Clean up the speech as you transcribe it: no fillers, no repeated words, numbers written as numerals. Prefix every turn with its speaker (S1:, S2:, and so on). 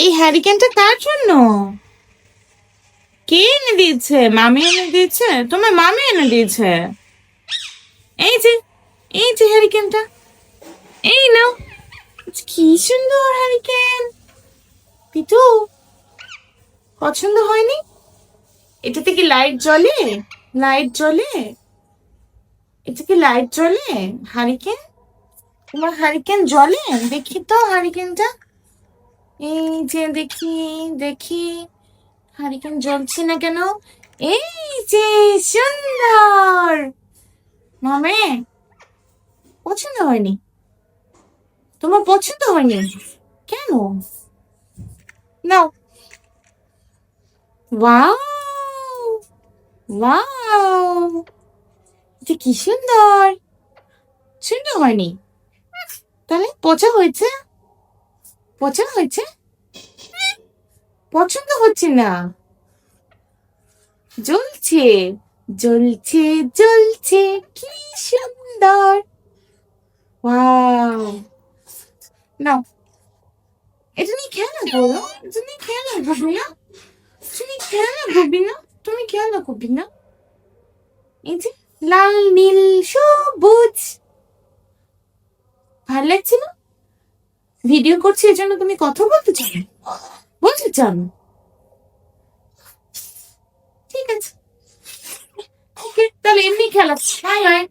S1: এই হ্যারিকেনটা কার জন্য? কে এনে দিয়েছে? মামি এনে দিয়েছে? তোমার মামি এনে দিয়েছে? এই যে, এই যে হ্যারিকেনটা, এই নাও। কি সুন্দর হ্যারিকেন! পিতু, পছন্দ হয়নি? এটাতে কি লাইট জ্বলে? লাইট জ্বলে? এটা কি লাইট জ্বলে? হারিকেন, তোমার হারিকেন জ্বলে? দেখি তো হারিকেনটা। এই যে দেখি, দেখি হারিকেন জ্বলছে না কেন? এই যে, সুন্দর! মামে, পছন্দ হয়নি? তোমার পছন্দ হয়নি কেন? নাও। ওয়াও, ওয়াও, এটা কি সুন্দর! সুন্দর হয়নি? তাহলে পচা হয়েছে? পচা হয়েছে? পছন্দ হচ্ছে না? জ্বলছে, জ্বলছে, জ্বলছে, কি সুন্দর! ওয়াও, নাও, এটা নিয়ে খেলা করো। এটা নিয়ে খেলা করবি না? তুমি খেলা করবি না? তুমি খেলা করবি না? এই যে লাল, নীল, সবুজ, ভাল লাগছে না? ভিডিও করছি এজন্য তুমি কথা বলতে চাও? বলতে চান? ঠিক আছে, ওকে, তাহলে এমনি খেলা। Bye bye.